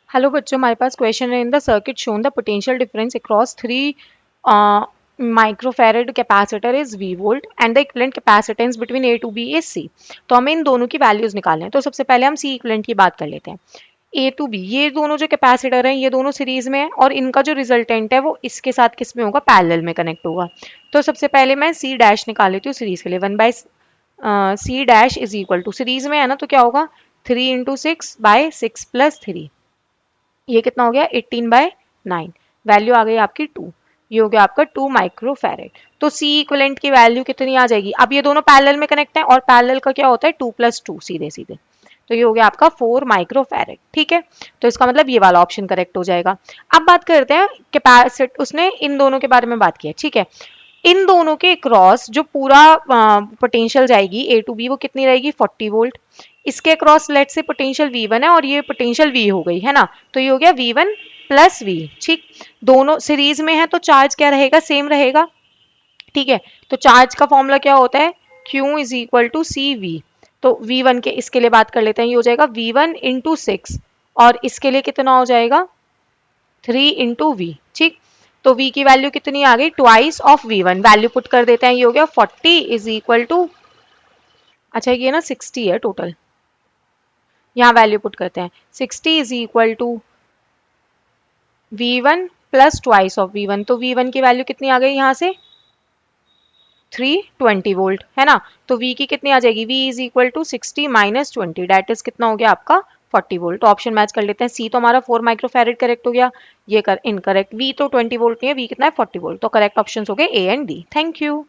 Hello बच्चों, हमारे पास क्वेश्चन है in the circuit shown the potential difference across three microfarad capacitor is V volt and the equivalent capacitance between A to B is C। तो हमें इन दोनों की values निकालने हैं। तो सबसे पहले हम C इक्विवेलेंट की बात कर लेते हैं। A टू B ये दोनों जो कैपेसिटर हैं ये दोनों सीरीज में है और इनका जो रिजल्टेंट है वो इसके साथ किस में होगा, पैरेलल में कनेक्ट होगा। तो सबसे पहले मैं C डैश निकाल लेती हूँ सीरीज के लिए। 1/C dash is equal to, series में है ना तो क्या होगा, 3 × 6/6 + 3। ये कितना हो गया, 18/9। वैल्यू आ गई आपकी 2। ये हो गया आपका 2 माइक्रोफैरेड। तो सी इक्विवेलेंट की वैल्यू कितनी आ जाएगी। अब ये दोनों पैरेलल में कनेक्ट है और पैरेलल का क्या होता है, 2 + 2 सीधे सीधे। तो ये हो गया आपका 4 माइक्रोफैरेड। ठीक है, तो इसका मतलब ये वाला ऑप्शन करेक्ट हो जाएगा। अब बात करते हैं कैपेसिट, उसने इन दोनों के बारे में बात की है। ठीक है, इन दोनों के क्रॉस जो पूरा पोटेंशियल जाएगी ए टू बी वो कितनी रहेगी, 40 वोल्ट। इसके क्रॉस लेट से पोटेंशियल V1 है और ये पोटेंशियल V हो गई है ना, तो ये हो गया V1 + V। ठीक, दोनों सीरीज में है तो चार्ज क्या रहेगा, सेम रहेगा। ठीक है, तो चार्ज का फॉर्मूला क्या होता है, Q is equal to CV। तो V1 के इसके लिए बात कर लेते हैं, ये हो जाएगा V1 × 6 और इसके लिए कितना हो जाएगा, 3 × V। ठीक, तो V की वैल्यू कितनी आ गई, twice of V1। Value put कर देते हैं, ये हो गया 40 इज इक्वल टू, अच्छा ये ना 60 है टोटल, यहाँ वैल्यू पुट करते हैं। 60 is equal to V1 + twice of V1। तो V1 की वैल्यू कितनी आ गई यहाँ से, 320 वोल्ट है ना। तो V की कितनी आ जाएगी, V is equal to 60 - 20 that is कितना हो गया आपका 40 वोल्ट। तो ऑप्शन मैच कर लेते हैं। सी तो हमारा 4 माइक्रोफैरेड करेक्ट हो गया, ये कर इनकरेक्ट। V तो 20 वोल्ट नहीं है, V कितना है 40 वोल्ट। तो करेक्ट ऑप्शन हो गए A and D। Thank you.